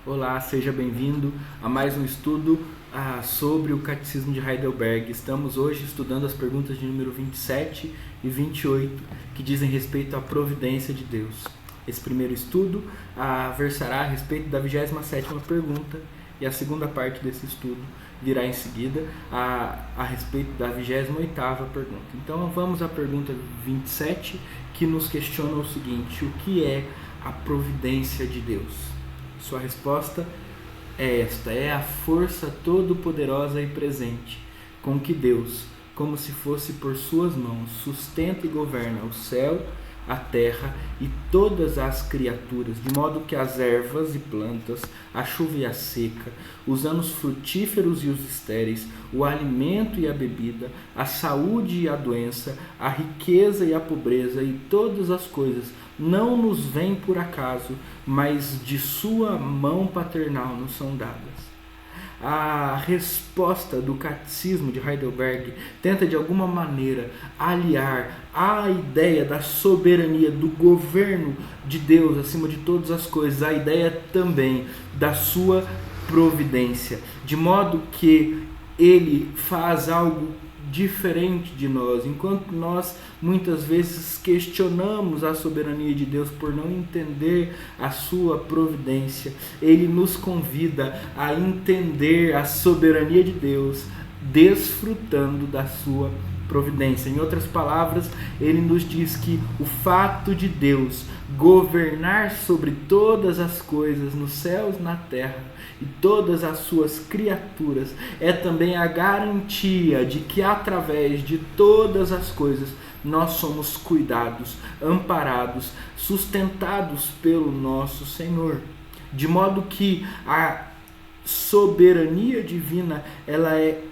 Olá, seja bem-vindo a mais um estudo sobre o Catecismo de Heidelberg. Estamos hoje estudando as perguntas de número 27 e 28, que dizem respeito à providência de Deus. Esse primeiro estudo versará a respeito da 27ª pergunta, e a segunda parte desse estudo virá em seguida a respeito da 28ª pergunta. Então vamos à pergunta 27, que nos questiona o seguinte: o que é a providência de Deus? Sua resposta é esta: é a força todo-poderosa e presente, com que Deus, como se fosse por suas mãos, sustenta e governa o céu, a terra e todas as criaturas, de modo que as ervas e plantas, a chuva e a seca, os anos frutíferos e os estéreis, o alimento e a bebida, a saúde e a doença, a riqueza e a pobreza e todas as coisas não nos vêm por acaso, mas de sua mão paternal nos são dadas. A resposta do Catecismo de Heidelberg tenta de alguma maneira aliar a ideia da soberania, do governo de Deus acima de todas as coisas, a ideia também da sua providência, de modo que ele faz algo diferente de nós. Enquanto nós muitas vezes questionamos a soberania de Deus por não entender a sua providência, ele nos convida a entender a soberania de Deus desfrutando da sua providência. Em outras palavras, ele nos diz que o fato de Deus governar sobre todas as coisas nos céus, na terra e todas as suas criaturas é também a garantia de que através de todas as coisas nós somos cuidados, amparados, sustentados pelo nosso Senhor. De modo que a soberania divina ela é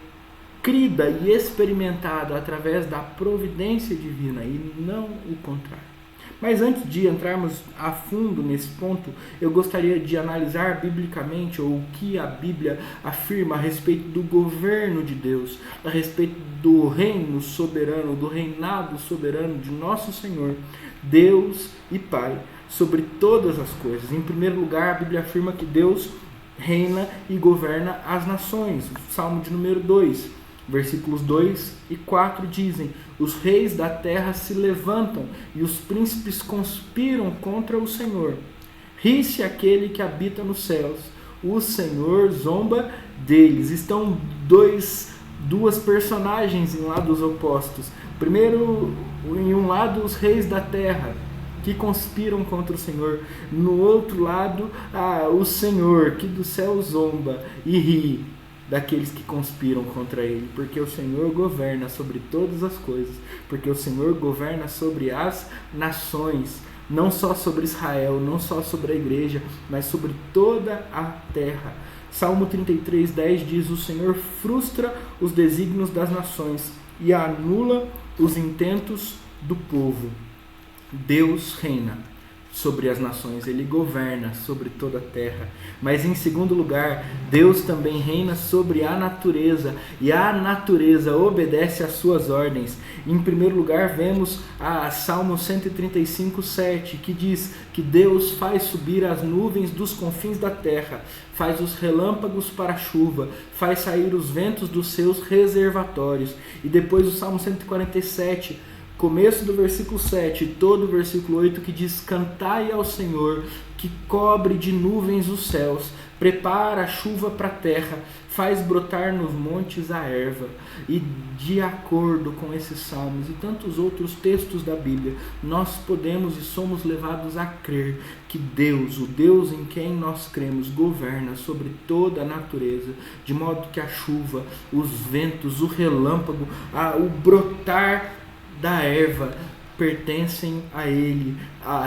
crida e experimentada através da providência divina e não o contrário. Mas antes de entrarmos a fundo nesse ponto, eu gostaria de analisar biblicamente o que a Bíblia afirma a respeito do governo de Deus, a respeito do reino soberano, do reinado soberano de nosso Senhor, Deus e Pai, sobre todas as coisas. Em primeiro lugar, a Bíblia afirma que Deus reina e governa as nações. O Salmo de número 2. Versículos 2 e 4 dizem: os reis da terra se levantam e os príncipes conspiram contra o Senhor. Ri-se aquele que habita nos céus, o Senhor zomba deles. Estão duas personagens em lados opostos. Primeiro, em um lado, os reis da terra, que conspiram contra o Senhor. No outro lado, o Senhor, que do céu zomba e ri daqueles que conspiram contra ele, porque o Senhor governa sobre todas as coisas, porque o Senhor governa sobre as nações, não só sobre Israel, não só sobre a igreja, mas sobre toda a terra. Salmo 33:10 diz: o Senhor frustra os desígnios das nações e anula os intentos do povo. Deus reina sobre as nações, ele governa sobre toda a terra. Mas em segundo lugar, Deus também reina sobre a natureza, e a natureza obedece às suas ordens. Em primeiro lugar, vemos a Salmo 135:7, que diz que Deus faz subir as nuvens dos confins da terra, faz os relâmpagos para a chuva, faz sair os ventos dos seus reservatórios. E depois o Salmo 147, começo do versículo 7 e todo o versículo 8, que diz: cantai ao Senhor, que cobre de nuvens os céus, prepara a chuva para a terra, faz brotar nos montes a erva. E de acordo com esses salmos e tantos outros textos da Bíblia, nós podemos e somos levados a crer que Deus, o Deus em quem nós cremos, governa sobre toda a natureza, de modo que a chuva, os ventos, o relâmpago, o brotar da erva pertencem a ele,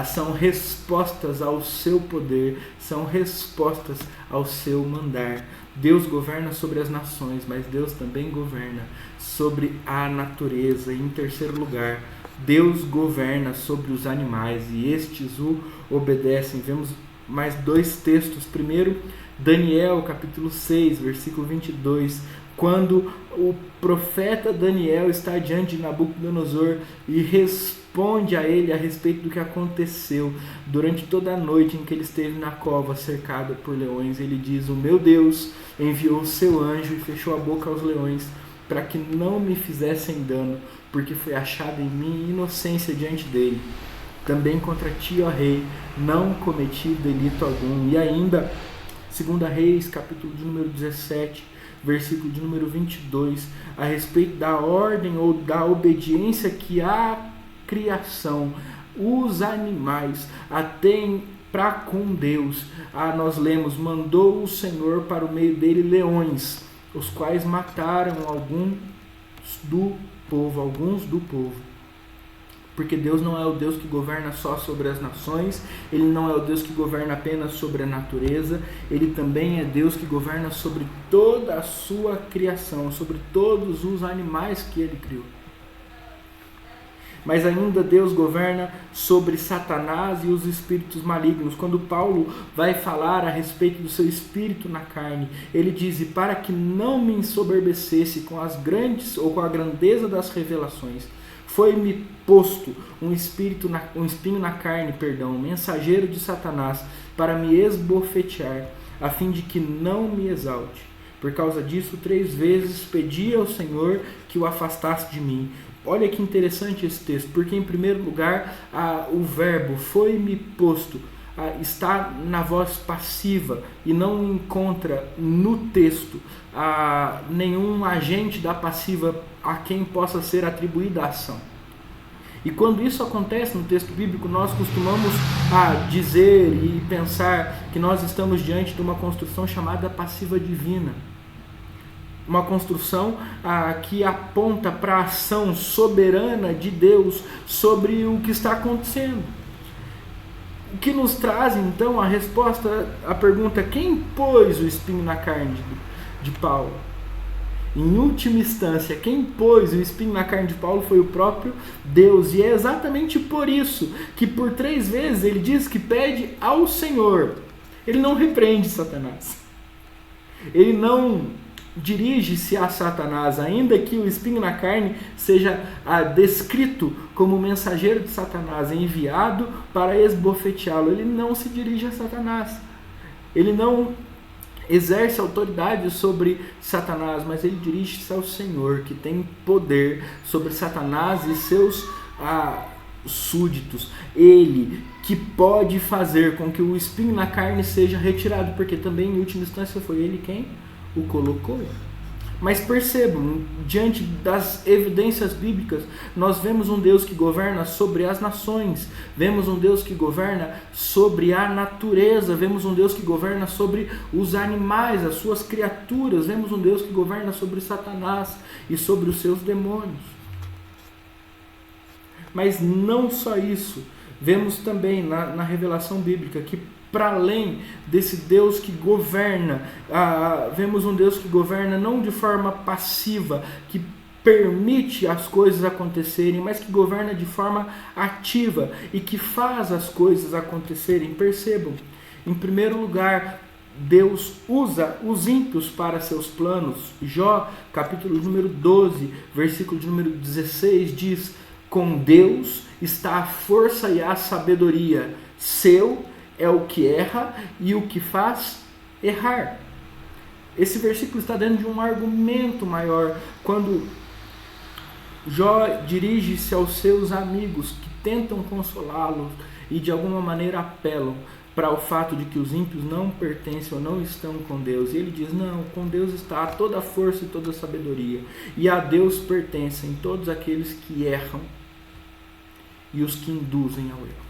são respostas ao seu poder, são respostas ao seu mandar. Deus governa sobre as nações, mas Deus também governa sobre a natureza. E em terceiro lugar, Deus governa sobre os animais e estes o obedecem. Vemos mais dois textos. Primeiro, Daniel capítulo 6, versículo 22, quando o profeta Daniel está diante de Nabucodonosor e responde responde a ele a respeito do que aconteceu durante toda a noite em que ele esteve na cova cercado por leões. Ele diz: o meu Deus enviou o seu anjo e fechou a boca aos leões para que não me fizessem dano, porque foi achada em mim inocência diante dele. Também contra ti, ó rei, não cometi delito algum. E ainda, 2 Reis, capítulo de número 17, versículo de número 22, a respeito da ordem ou da obediência que a criação, os animais, têm para com Deus. Nós lemos: mandou o Senhor para o meio dele leões, os quais mataram alguns do povo. Porque Deus não é o Deus que governa só sobre as nações, Ele não é o Deus que governa apenas sobre a natureza, Ele também é Deus que governa sobre toda a sua criação, sobre todos os animais que Ele criou. Mas ainda Deus governa sobre Satanás e os espíritos malignos. Quando Paulo vai falar a respeito do seu espírito na carne, ele diz: e para que não me ensoberbecesse com as grandes ou com a grandeza das revelações, foi-me posto um espinho na carne, mensageiro de Satanás, para me esbofetear, a fim de que não me exalte. Por causa disso, 3 vezes pedi ao Senhor que o afastasse de mim. Olha que interessante esse texto, porque em primeiro lugar, o verbo foi-me posto está na voz passiva e não encontra no texto nenhum agente da passiva a quem possa ser atribuída a ação. E quando isso acontece no texto bíblico, nós costumamos dizer e pensar que nós estamos diante de uma construção chamada passiva divina. Uma construção que aponta para a ação soberana de Deus sobre o que está acontecendo. O que nos traz então a resposta à pergunta: quem pôs o espinho na carne de Paulo? Em última instância, quem pôs o espinho na carne de Paulo foi o próprio Deus. E é exatamente por isso que por 3 vezes ele diz que pede ao Senhor. Ele não repreende Satanás. Ele não dirige-se a Satanás, ainda que o espinho na carne seja descrito como mensageiro de Satanás, enviado para esbofeteá-lo. Ele não se dirige a Satanás. Ele não exerce autoridade sobre Satanás, mas ele dirige-se ao Senhor, que tem poder sobre Satanás e seus súditos. Ele que pode fazer com que o espinho na carne seja retirado, porque também em última instância foi ele quem o colocou. Mas percebam, diante das evidências bíblicas, nós vemos um Deus que governa sobre as nações, vemos um Deus que governa sobre a natureza, vemos um Deus que governa sobre os animais, as suas criaturas, vemos um Deus que governa sobre Satanás e sobre os seus demônios. Mas não só isso, vemos também na revelação bíblica que para além desse Deus que governa, vemos um Deus que governa não de forma passiva, que permite as coisas acontecerem, mas que governa de forma ativa e que faz as coisas acontecerem. Percebam, em primeiro lugar, Deus usa os ímpios para seus planos. Jó, capítulo número 12, versículo de número 16, diz: com Deus está a força e a sabedoria, seu é o que erra e o que faz errar. Esse versículo está dentro de um argumento maior, quando Jó dirige-se aos seus amigos que tentam consolá-los e de alguma maneira apelam para o fato de que os ímpios não pertencem ou não estão com Deus. E ele diz: não, com Deus está toda a força e toda a sabedoria, e a Deus pertencem todos aqueles que erram e os que induzem ao erro.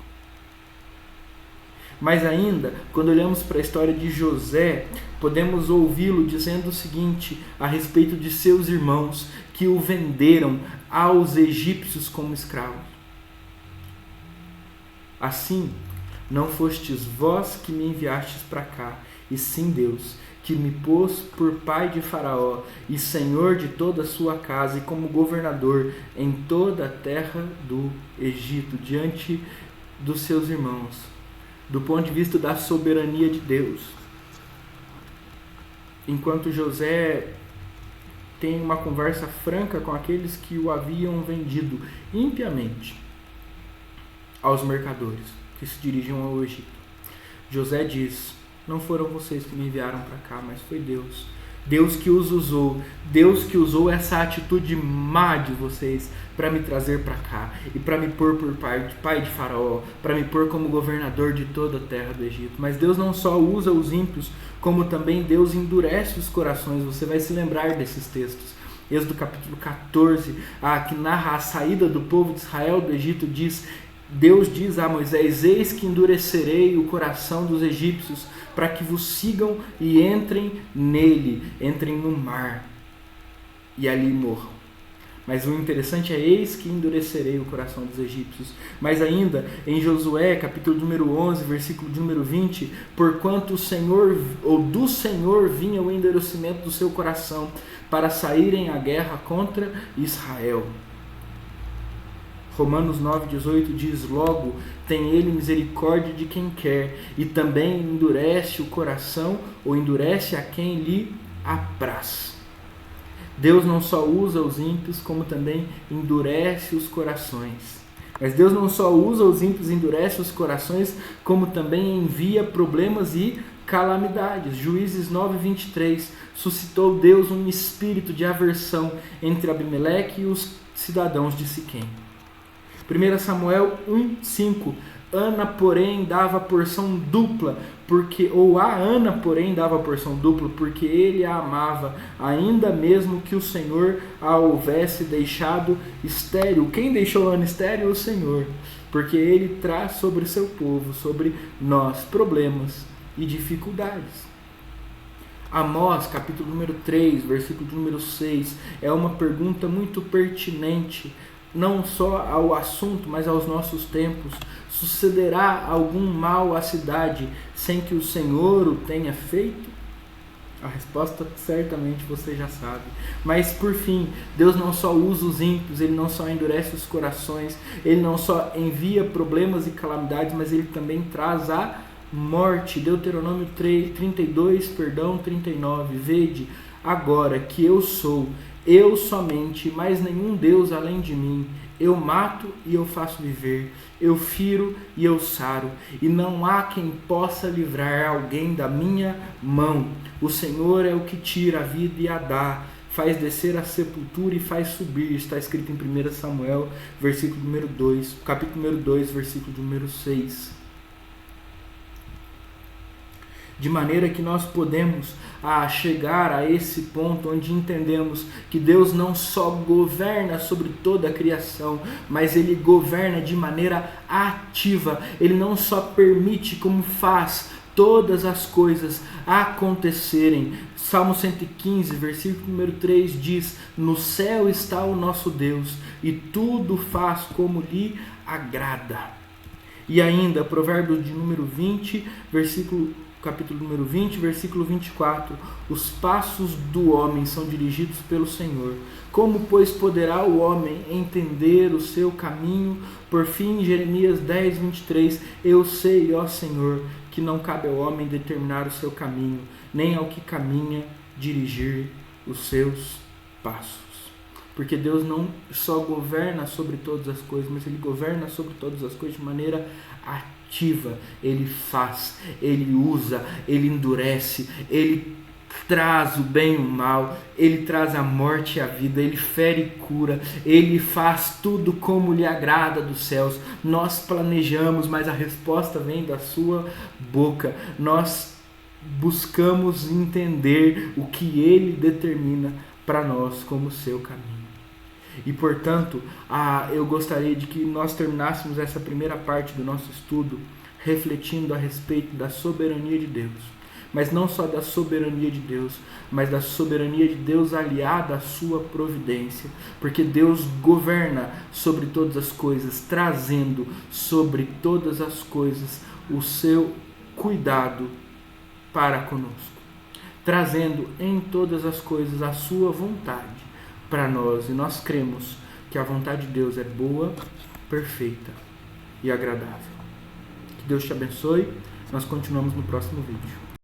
Mas ainda, quando olhamos para a história de José, podemos ouvi-lo dizendo o seguinte a respeito de seus irmãos que o venderam aos egípcios como escravo: assim, não fostes vós que me enviastes para cá, e sim Deus, que me pôs por pai de Faraó e senhor de toda a sua casa e como governador em toda a terra do Egito, diante dos seus irmãos. Do ponto de vista da soberania de Deus, enquanto José tem uma conversa franca com aqueles que o haviam vendido impiamente, aos mercadores que se dirigiam ao Egito. José diz: não foram vocês que me enviaram para cá, mas foi Deus. Deus que os usou. Deus que usou essa atitude má de vocês para me trazer para cá e para me pôr por pai de Faraó, para me pôr como governador de toda a terra do Egito. Mas Deus não só usa os ímpios, como também Deus endurece os corações. Você vai se lembrar desses textos. Êxodo capítulo 14, que narra a saída do povo de Israel do Egito, Deus diz a Moisés: eis que endurecerei o coração dos egípcios para que vos sigam e entrem nele, entrem no mar e ali morram. Mas o interessante é: eis que endurecerei o coração dos egípcios. Mas ainda em Josué capítulo número 11, versículo de número 20, porquanto do Senhor vinha o endurecimento do seu coração para saírem à guerra contra Israel. Romanos 9,18 diz: logo, tem ele misericórdia de quem quer, e também endurece o coração, ou endurece a quem lhe apraz. Deus não só usa os ímpios, como também endurece os corações. Mas Deus não só usa os ímpios e endurece os corações, como também envia problemas e calamidades. Juízes 9:23, suscitou Deus um espírito de aversão entre Abimeleque e os cidadãos de Siquém. 1 Samuel 1:5, Ana, porém, dava porção dupla, a Ana, porém, dava porção dupla, porque ele a amava, ainda mesmo que o Senhor a houvesse deixado estéril. Quem deixou Ana estéril? O Senhor, porque ele traz sobre o seu povo, sobre nós, problemas e dificuldades. Amós, capítulo número 3, versículo número 6, é uma pergunta muito pertinente, não só ao assunto, mas aos nossos tempos. Sucederá algum mal à cidade sem que o Senhor o tenha feito? A resposta certamente você já sabe. Mas por fim, Deus não só usa os ímpios, Ele não só endurece os corações, Ele não só envia problemas e calamidades, mas Ele também traz a morte. Deuteronômio 39. Vede agora que eu sou, eu somente, mais nenhum Deus além de mim. Eu mato e eu faço viver, eu firo e eu saro, e não há quem possa livrar alguém da minha mão. O Senhor é o que tira a vida e a dá, faz descer a sepultura e faz subir. Está escrito em 1 Samuel, versículo número 2, capítulo número 2, versículo número 6. De maneira que nós podemos chegar a esse ponto onde entendemos que Deus não só governa sobre toda a criação, mas Ele governa de maneira ativa. Ele não só permite, como faz todas as coisas acontecerem. Salmo 115, versículo número 3 diz: no céu está o nosso Deus, e tudo faz como lhe agrada. E ainda, Provérbios de número 20, capítulo número 20, versículo 24, os passos do homem são dirigidos pelo Senhor. Como, pois, poderá o homem entender o seu caminho? Por fim, Jeremias 10, 23, eu sei, ó Senhor, que não cabe ao homem determinar o seu caminho, nem ao que caminha dirigir os seus passos. Porque Deus não só governa sobre todas as coisas, mas Ele governa sobre todas as coisas de maneira ativa. Ele faz, Ele usa, Ele endurece, Ele traz o bem e o mal, Ele traz a morte e a vida, Ele fere e cura, Ele faz tudo como lhe agrada dos céus. Nós planejamos, mas a resposta vem da sua boca. Nós buscamos entender o que Ele determina para nós como seu caminho. E portanto, eu gostaria de que nós terminássemos essa primeira parte do nosso estudo refletindo a respeito da soberania de Deus. Mas não só da soberania de Deus, mas da soberania de Deus aliada à sua providência. Porque Deus governa sobre todas as coisas, trazendo sobre todas as coisas o seu cuidado para conosco. Trazendo em todas as coisas a sua vontade para nós, e nós cremos que a vontade de Deus é boa, perfeita e agradável. Que Deus te abençoe. Nós continuamos no próximo vídeo.